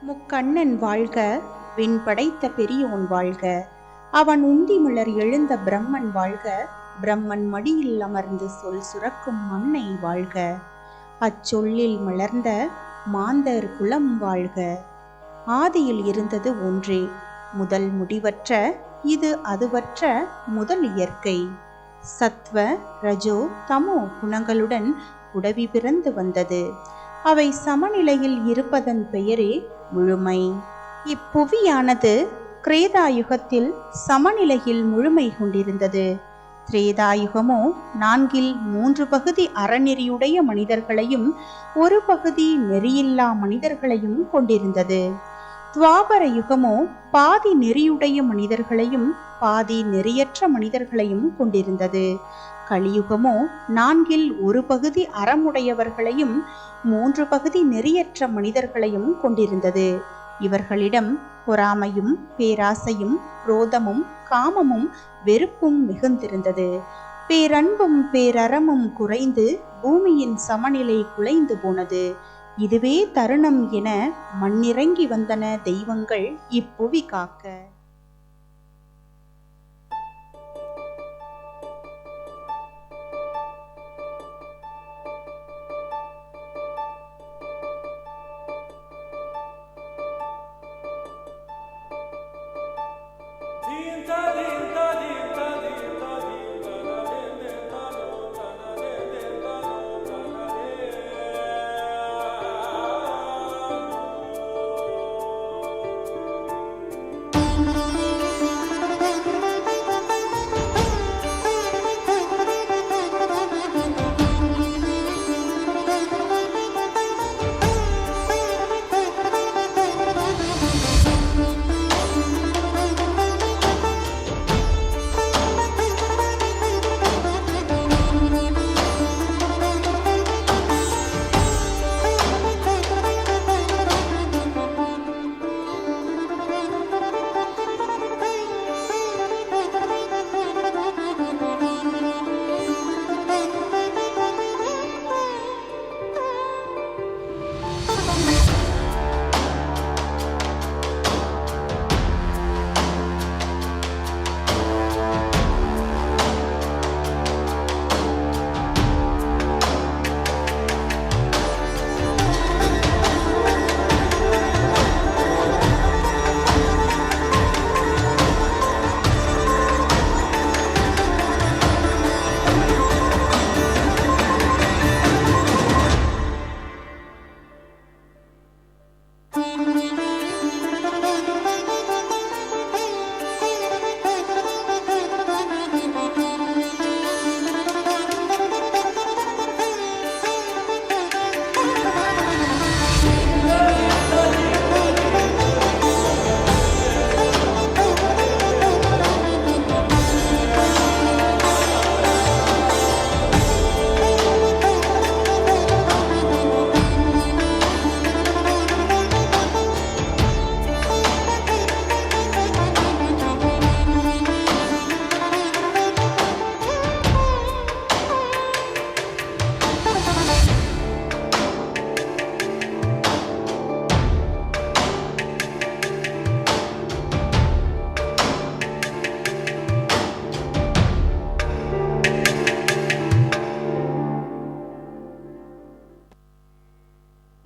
முக்கண்ணன் வாழ்க, விண் படைத்த பெரியோன் வாழ்க, அவன் உந்தி மலர் எழுந்த பிரம்மன் வாழ்க, பிரம்மன் மடியில் அமர்ந்து சொல் சுரக்கும் அன்னை வாழ்க, அச்சொல்லில் மலர்ந்த மாந்தர் குலம் வாழ்க. ஆதியில் இருந்தது ஒன்றே, முதல் முடிவற்ற இது அதுவற்ற முதல் இயற்கை. சத்வ ரஜோ தமோ குணங்களுடன் உடவி பிறந்து வந்தது. அவை சமநிலையில் இருப்பதன் பெயரே முழுமை. இப்புவியானது கிரேதாயுகத்தில் சமநிலையில் முழுமை கொண்டிருந்தது. திரேதாயுகமோ 4/3 பகுதி அறநெறியுடைய மனிதர்களையும் 1 பகுதி நெறியில்லா மனிதர்களையும் கொண்டிருந்தது. துவாபர யுகமோ பாதி நெறியுடைய மனிதர்களையும் பாதி நெறியற்ற மனிதர்களையும் கொண்டிருந்தது. கலியுகமோ 4/1 பகுதி அறமுடையவர்களையும் 3 பகுதி நெறியற்ற மனிதர்களையும் கொண்டிருந்தது. இவர்களிடம் பொறாமையும் பேராசையும் குரோதமும் காமமும் வெறுப்பும் மிகுந்திருந்தது. பேரன்பும் பேரறமும் குறைந்து பூமியின் சமநிலை குலைந்து போனது. இதுவே தருணம் என மண்ணிறங்கி வந்தன தெய்வங்கள் இப்புவி காக்க.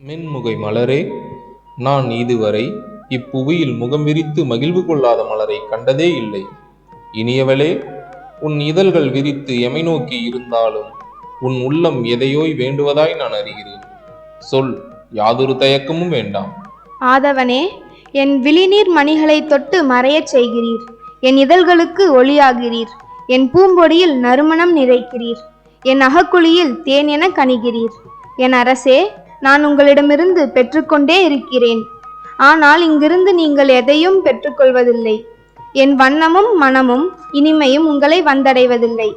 மின்முகை மலரே, நான் இதுவரை இப்புவியில் முகம் விரித்து மகிழ்வு கொள்ளாத மலரை கண்டதே இல்லை. இனியவளே, உன் இதழ்கள் விரித்து எமை நோக்கி இருந்தாலும் உன் உள்ளம் எதையோய் வேண்டுவதாய் நான் அறிகிறேன். சொல், யாதொரு தயக்கமும் வேண்டாம். ஆதவனே, என் விழிநீர் மணிகளை தொட்டு மறையச் செய்கிறீர். என் இதழ்களுக்கு ஒளியாகிறீர். என் பூம்பொடியில் நறுமணம் நிறைக்கிறீர். என் அகக்குழியில் தேன் என கணிகிறீர். என் அரசே, நான் உங்களிடமிருந்து பெற்றுக்கொண்டே இருக்கிறேன். ஆனால் இங்கிருந்து நீங்கள் எதையும் பெற்றுக்கொள்வதில்லை. என் வண்ணமும் மனமும் இனிமையும் உங்களை வந்தடைவதில்லை.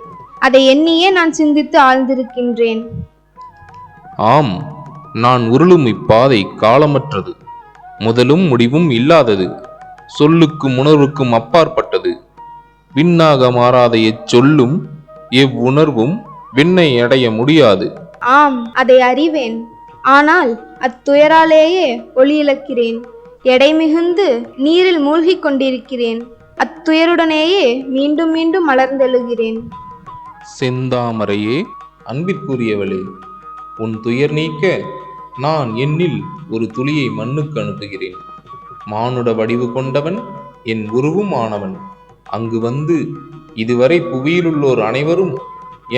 அதை எண்ணியே நான் சிந்தித்து ஆழ்ந்திருக்கின்றேன். ஆம், நான் உருளும் இப்பாதை காலமற்றது, முதலும் முடிவும் இல்லாதது, சொல்லுக்கும் உணர்வுக்கும் அப்பாற்பட்டது. விண்ணாக மாறாத எச்சொல்லும் எவ்வுணர்வும் விண்ணை அடைய முடியாது. ஆம், அதை அறிவேன். ஆனால் அத்துயராலேயே ஒளி இழக்கிறேன். எடை மிகுந்து நீரில் மூழ்கிக் கொண்டிருக்கிறேன். அத்துயருடனேயே மீண்டும் மீண்டும் மலர்ந்தெழுகிறேன். செந்தாமரையே, அன்பிற்குரியவளே, உன் துயர் நீக்க நான் என்னில் ஒரு துளியை மண்ணுக்கு அனுப்புகிறேன். மானுட வடிவு கொண்டவன், என் உருவும் ஆனவன் அங்கு வந்து இதுவரை புவியிலுள்ளோர் அனைவரும்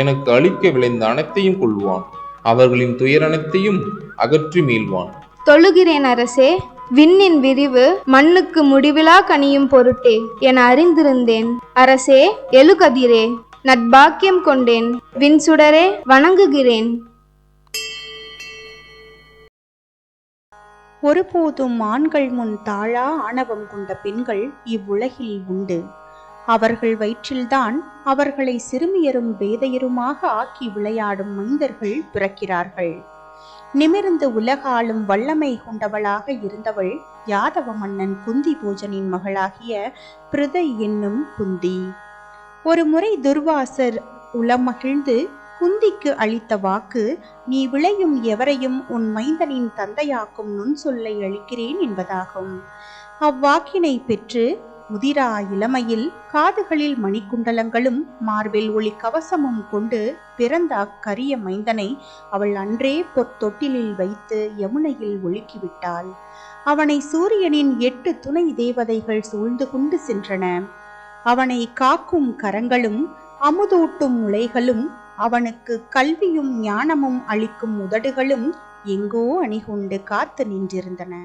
எனக்கு அளிக்க விளைந்த அனைத்தையும் கொள்வான். அவர்களின் துயரனைத்தையும் அகற்றி மீள்வான். தொழுகிறேன் அரசே. விண்ணின் விரிவு மண்ணுக்கு முடிவிலா கனியும் பொருட்டே என அறிந்திருந்தேன். அரசே, எழுகதிரே, நட்பாக்கியம் கொண்டேன். விண்சுடரே, வணங்குகிறேன். ஒருபோதும் ஆண்கள் முன் தாழா ஆணவம் கொண்ட பெண்கள் இவ்வுலகில் உண்டு. அவர்கள் வயிற்றில்தான் அவர்களை சிறுமியரும் பேதையருமாக ஆக்கி விளையாடும் மைந்தர்கள் பிறக்கிறார்கள். நிமிர்ந்து உலகாலும் வல்லமை கொண்டவளாக இருந்தவள் யாதவ மன்னன் குந்தி பூஜனின் மகளாகிய பிருதை என்னும் குந்தி. ஒரு முறை துர்வாசர் உளமகிழ்ந்து குந்திக்கு அளித்த வாக்கு, நீ விளையும் எவரையும் உன் மைந்தனின் தந்தையாக்கும் நுண் சொல்லை அளிக்கிறேன் என்பதாகும். அவ்வாக்கினை பெற்று முதிரா இளமையில் காதுகளில் மணிக்குண்டலங்களும் மார்பில் ஒளி கவசமும் கொண்டு பிறந்த அக்கரிய மைந்தனை அவள் அன்றே பொற்தொட்டிலில் வைத்து யமுனையில் ஒழுக்கிவிட்டாள். அவனை சூரியனின் 8 துணை தேவதைகள் சூழ்ந்து கொண்டு சென்றன. அவனை காக்கும் கரங்களும் அமுதூட்டும் முளைகளும் அவனுக்கு கல்வியும் ஞானமும் அளிக்கும் உதடுகளும் எங்கோ அணிகொண்டு காத்து நின்றிருந்தன.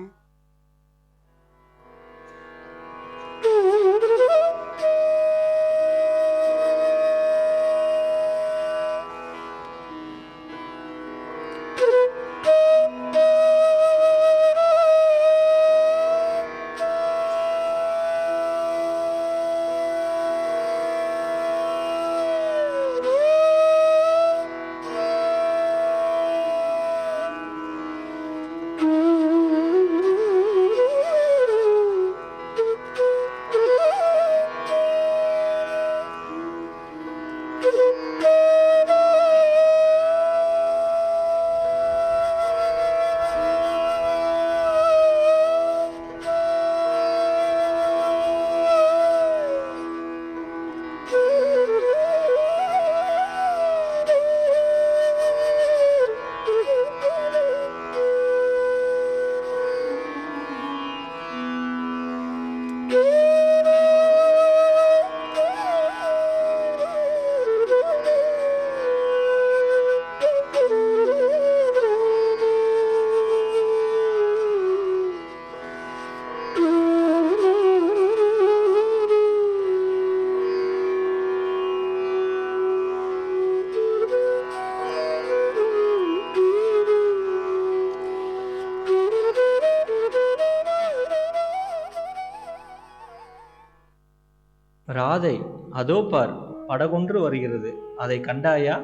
ராதை, அதோ பார், படகொன்று வருகிறது. அதை கண்டாயா?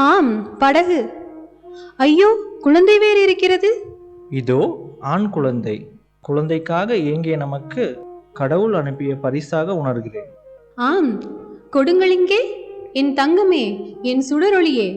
ஆம், படகு. ஐயோ, குழந்தை வேறு இருக்கிறது. இதோ ஆண் குழந்தை. குழந்தைக்காக ஏங்கிய நமக்கு கடவுள் அனுப்பிய பரிசாக உணர்கிறேன். ஆம், கொடுங்களிங்கே. என் தங்கமே, என் சுடரொளியே.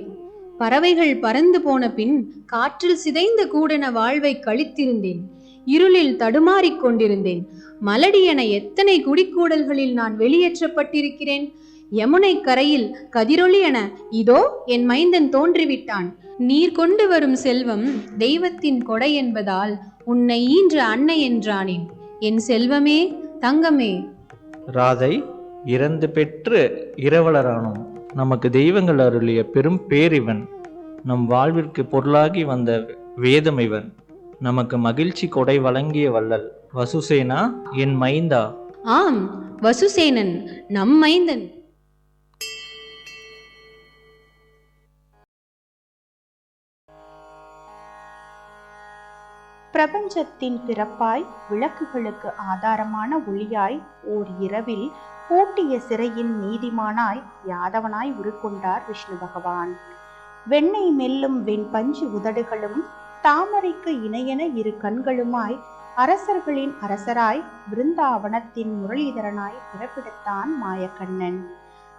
பறவைகள் பறந்து போன பின் காற்றில் சிதைந்த கூடென வாழ்வை கழித்திருந்தேன். இருளில் தடுமாறிக் கொண்டிருந்தேன். மலடி என எத்தனை குடிக்கூடல்களில் நான் வெளியேற்றப்பட்டிருக்கிறேன். யமுனை கரையில் கதிரொளி என இதோ என் மைந்தன் தோன்றிவிட்டான். நீர் கொண்டு வரும் செல்வம் தெய்வத்தின் கொடை என்பதால் உன்னை ஈன்ற அன்னை என்றானேன். என் செல்வமே, தங்கமே. ராதை, இறந்து பெற்று இரவலரானோம். நமக்கு தெய்வங்கள் அருளிய பெரும் பேரிவன். நம் வாழ்விற்கு பொருளாகி வந்த வேதம் இவன். நமக்கு மகிழ்ச்சி கொடை வழங்கிய வள்ளல். வசுசேனா, என் மைந்தா. ஆம், வசுசேனன் நம் மைந்தன். பிரபஞ்சத்தின் பிறப்பாய், விளக்குகளுக்கு ஆதாரமான ஒளியாய், ஓர் இரவில் பூட்டிய சிறையின் நீதிமானாய் யாதவனாய் உருக்கொண்டார் விஷ்ணு பகவான். வெண்ணெய் மெல்லும் வெண்பஞ்சு உதடுகளும் தாமரைக்கு இணையென 2 கண்களுமாய் அரசர்களின் அரசராய் விருந்தாவனத்தின் முரளிதரனாய் பிறப்பிடத்தான் மாயக்கண்ணன்.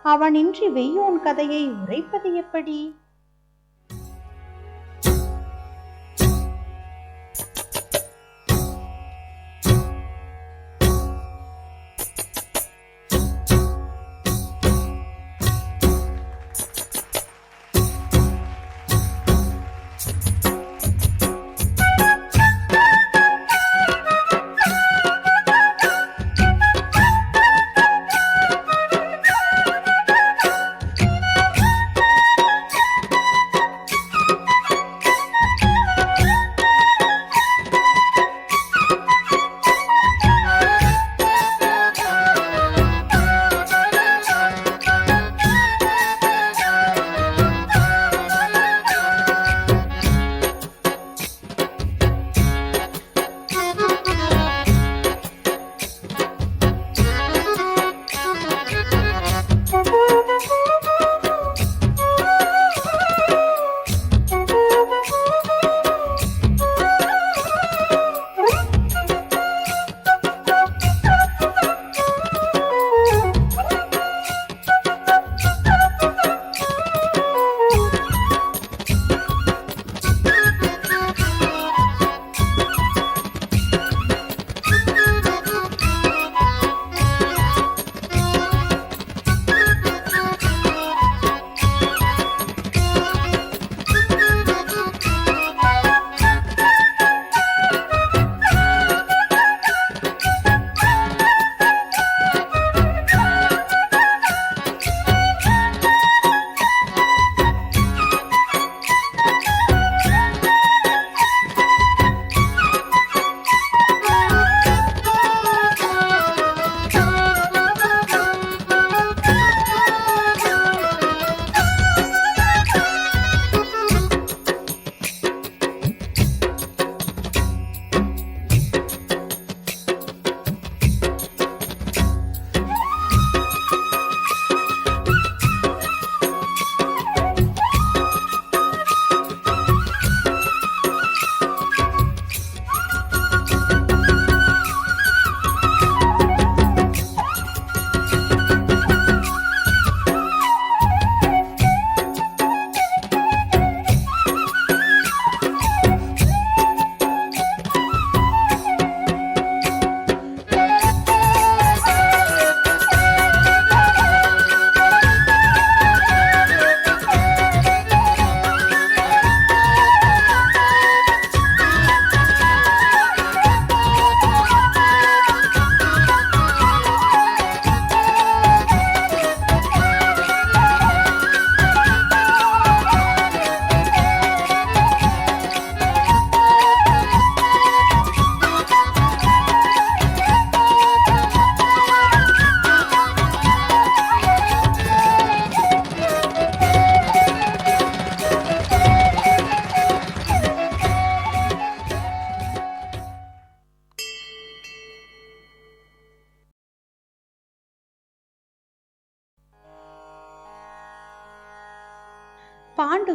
அவனின்றி வெய்யோன் கதையை உரைப்பது எப்படி?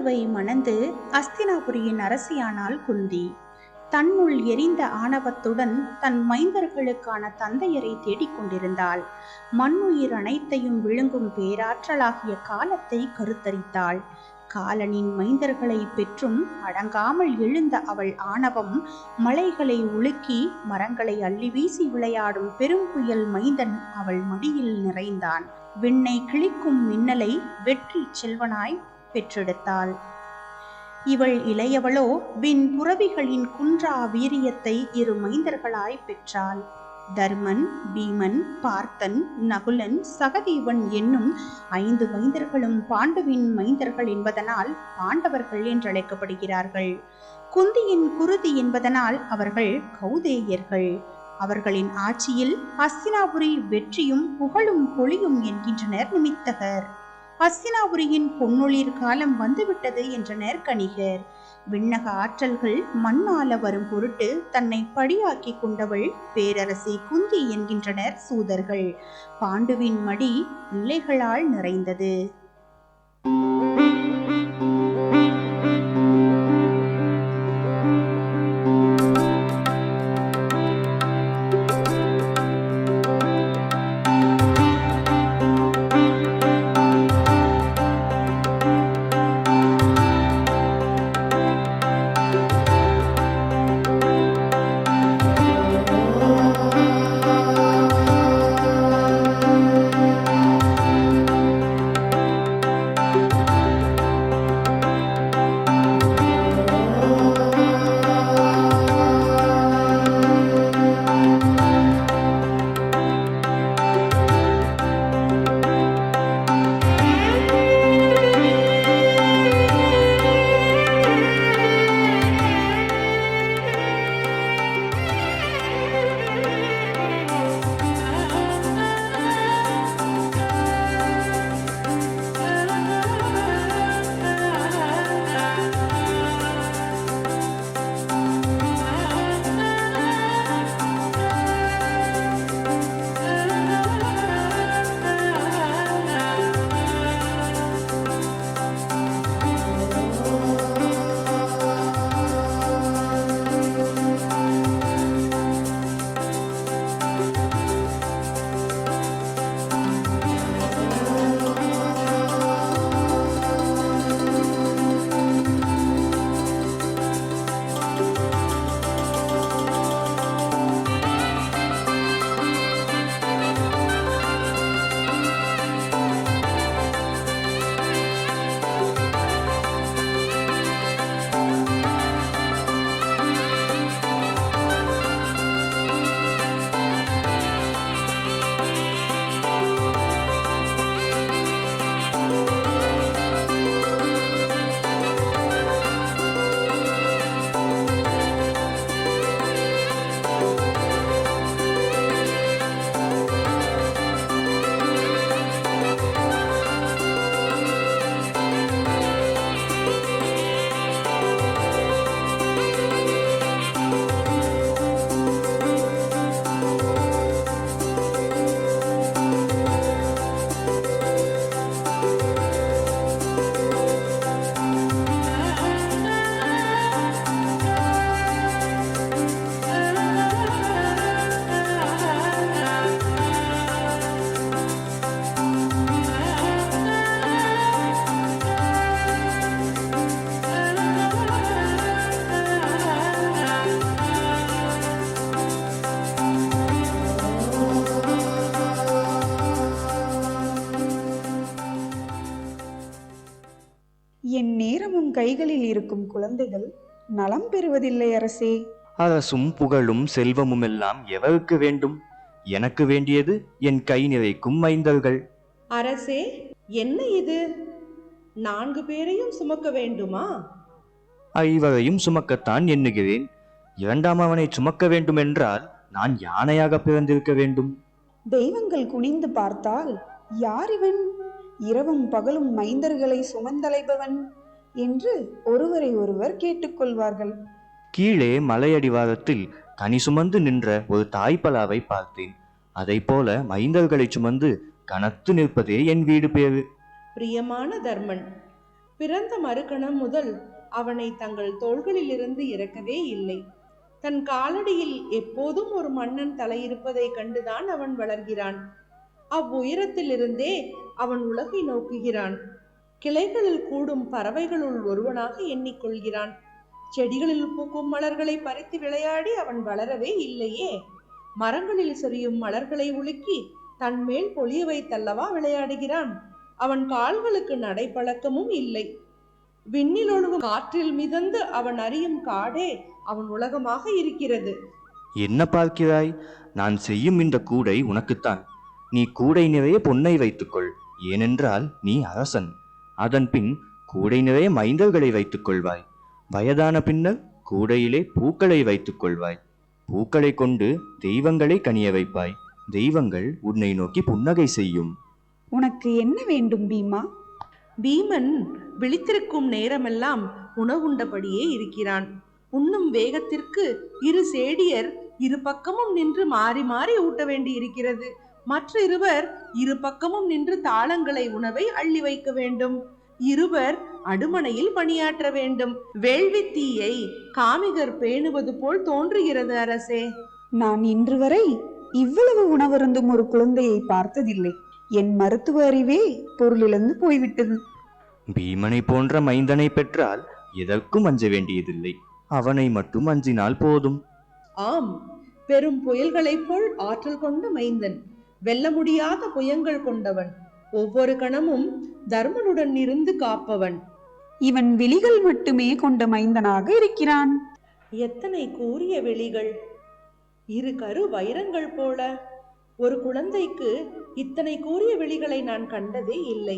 பாண்டுவை மணந்து அஸ்தினாபுரியின் அரசியானாள் குந்தி. தன்னுள் எரிந்த ஆணவத்துடன் தன் மைந்தர்களுக்கான தந்தையரை தேடிக்கொண்டிருந்தாள். மண்ணுயிர் அனைத்தையும் விழுங்கும் பேராற்றலாகிய காலத்தை கருத்தரித்தாள். காலனின் மைந்தர்களை பெற்றும் அடங்காமல் எழுந்த அவள் ஆணவம் மலைகளை உலுக்கி மரங்களை அள்ளி வீசி விளையாடும் பெரும் புயல் மைந்தன் அவள் மடியில் நிறைந்தான். விண்ணை கிழிக்கும் மின்னலை வெற்றி செல்வனாய் பெற்றெடுத்தாள். இவள் இளையவளோ விண் புரவிகளின் குன்றா வீரியத்தை இரு மைந்தர்களாய் பெற்றாள். தர்மன், பீமன், பார்த்தன், நகுலன், சகதேவன் என்னும் 5 மைந்தர்களும் பாண்டுவின் மைந்தர்கள் என்பதனால் பாண்டவர்கள் என்றழைக்கப்படுகிறார்கள். குந்தியின் குருதி என்பதனால் அவர்கள் கௌதேயர்கள். அவர்களின் ஆட்சியில் ஹஸ்தினாபுரி வெற்றியும் புகழும் பொழியும் என்கின்றனர் நிமித்தகர். ஹஸ்தினாபுரியின் பொன்னொழிர் காலம் வந்துவிட்டது என்றனர் கணிகர். விண்ணக ஆற்றல்கள் மண்ணால வரும் பொருட்டு தன்னை படியாக்கி கொண்டவள் பேரரசி குந்தி என்கின்றனர் சூதர்கள். பாண்டுவின் மடி பிள்ளைகளால் நிறைந்தது. என் நேரமும் கைகளில் இருக்கும் குழந்தைகள் நலம் பெறுவதில்லை அரசே. அரசும் புகழும் செல்வமும் எல்லாம் எவருக்கு வேண்டும்? எனக்கு வேண்டியது என் கை நிறைக்கும் மைந்தர்கள். அரசே, என்ன இது? 4 பேரையும் சுமக்க வேண்டுமா? 5 சுமக்கத்தான் எண்ணுகிறேன். 2ஆம் அவனை சுமக்க வேண்டுமென்றால் நான் யானையாக பிறந்திருக்க வேண்டும். தெய்வங்கள் குனிந்து பார்த்தால் யார் இவன், இரவும் பகலும் மைந்தர்களை சுமந்தலைபவன் என்று ஒருவரை ஒருவர் கேட்டுக்கொள்வார்கள். கீழே மலையடிவாரத்தில் கனி சுமந்து நின்ற ஒரு தாய்ப்பலாவை பார்த்தேன். அதை போல மைந்தர்களை சுமந்து கனத்து நிற்பதே என் வீடு பேரு. பிரியமான தர்மன், பிறந்த மறுகணம் முதல் அவனை தங்கள் தோள்களிலிருந்து இறக்கவே இல்லை. தன் காலடியில் எப்போதும் ஒரு மன்னன் தலையிருப்பதை கண்டுதான் அவன் வளர்கிறான். அவ்வுயரத்திலிருந்தே அவன் உலகை நோக்குகிறான். கிளைகளில் கூடும் பறவைகளுள் ஒருவனாக எண்ணிக்கொள்கிறான். செடிகளில் பூக்கும் மலர்களை பறித்து விளையாடி அவன் வளரவே இல்லையே. மரங்களில் சொரியும் மலர்களை உலுக்கி தன்மேல் பொழிய வைத்தல்லவா விளையாடுகிறான். அவன் கால்களுக்கு நடைப்பழக்கமும் இல்லை. விண்ணில் ஒழுகும் காற்றில் மிதந்து அவன் அறியும் காடே அவன் உலகமாக இருக்கிறது. என்ன பார்க்கிறாய்? நான் செய்யும் இந்த கூடை உனக்குத்தான். நீ கூடை நிறைய பொன்னை வைத்துக்கொள். ஏனென்றால் நீ அரசன். அதன் பின் கூடை நிறைய மைந்தர்களை வைத்துக் கொள்வாய். வயதான பின்னர் கூடையிலே பூக்களை வைத்துக் கொள்வாய். பூக்களை கொண்டு தெய்வங்களை கனிய வைப்பாய். தெய்வங்கள் உன்னை நோக்கி புன்னகை செய்யும். உனக்கு என்ன வேண்டும் பீமா? பீமன் விழித்திருக்கும் நேரமெல்லாம் உணவுண்டபடியே இருக்கிறான். உண்ணும் வேகத்திற்கு இரு சேடியர் இரு பக்கமும் நின்று மாறி மாறி ஊட்ட வேண்டி இருக்கிறது. மற்ற இருவர் இரு பக்கமும் நின்று தாளங்களை உணவை அள்ளி வைக்க வேண்டும். இருவர் அடுமனையில் பணியாற்ற வேண்டும். வேள்வி தீயை காமிகர் பேணுவது போல் தோன்றுகிறது அரசே. நான் இன்று வரை இவ்வளவு உணவருந்தும் ஒரு குழந்தையை பார்த்ததில்லை. என் மருத்துவ அறிவே பொருளிழந்து போய்விட்டது. பீமனை போன்ற மைந்தனை பெற்றால் எதற்கும் அஞ்ச வேண்டியதில்லை. அவனை மட்டும் அஞ்சினால் போதும். ஆம், பெரும் புயல்களைப் போல் ஆற்றல் கொண்ட மைந்தன். வெல்ல முடியாத புயங்கள் கொண்டவன். ஒவ்வொரு கணமும் தர்மனுடன் இருந்து காப்பவன். இவன் விழிகள் மட்டுமே கொண்ட மைந்தனாக இருக்கிறான். எத்தனை கூரிய விழிகள்! இரு கரு வைரங்கள் போல. ஒரு குழந்தைக்கு இத்தனை கூரிய விழிகளை நான் கண்டதே இல்லை.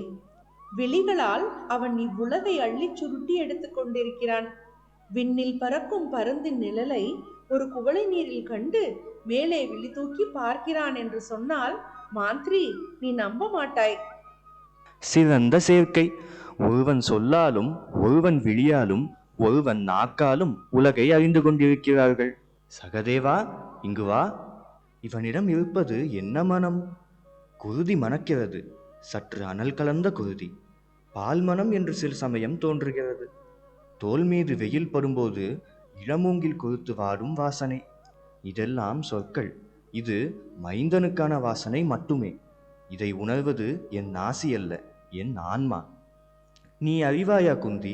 விழிகளால் அவன் இவ்வுலகை அள்ளிச் சுருட்டி எடுத்துக் கொண்டிருக்கிறான். விண்ணில் பறக்கும் பருந்தின் நிழலை ஒரு குவளை நீரில் கண்டு மேலே விழி தூக்கி பார்க்கிறான் என்று சொன்னால் மாந்திரி, நீ நம்ப மாட்டாய். சிறந்த சேர்க்கை. ஒருவன் சொல்லாலும் ஒருவன் விழியாலும் ஒருவன் நாக்காலும் உலகை அறிந்து கொண்டிருக்கிறார்கள். சகதேவா, இங்கு வா. இவனிடம் இருப்பது என்ன மனம்? குருதி மணக்கிறது. சற்று அனல் கலந்த குருதி. பால் மனம் என்று சில சமயம் தோன்றுகிறது. தோல் மீது வெயில் படும்போது இளமூங்கில் கொழுத்து வாடும் வாசனை. இதெல்லாம் சொற்கள். இது மைந்தனுக்கான வாசனை மட்டுமே. இதை உணர்வது என் நாசி அல்ல, என் ஆன்மா. நீ அறிவாயா குந்தி?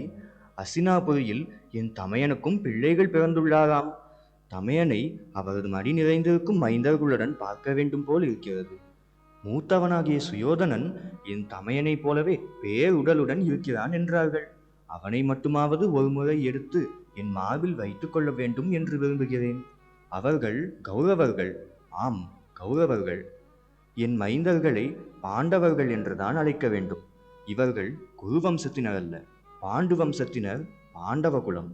அசினாபுரியில் என் தமையனுக்கும் பிள்ளைகள் பிறந்துள்ளாராம். தமையனை அவரது மடி நிறைந்திருக்கும் மைந்தர்களுடன் பார்க்க வேண்டும் போல் இருக்கிறது. மூத்தவனாகிய சுயோதனன் என் தமையனைப் போலவே பேருடலுடன் இருக்கிறான் என்றார்கள். அவனை மட்டுமாவது ஒரு முறை எடுத்து என் மார்பில் வைத்துக் கொள்ள வேண்டும் என்று விரும்புகிறேன். அவர்கள் கௌரவர்கள். ஆம், கௌரவர்கள். என் மைந்தர்களை பாண்டவர்கள் என்றுதான் அழைக்க வேண்டும். இவர்கள் குரு வம்சத்தினர் அல்ல, பாண்டு வம்சத்தினர், பாண்டவ குலம்.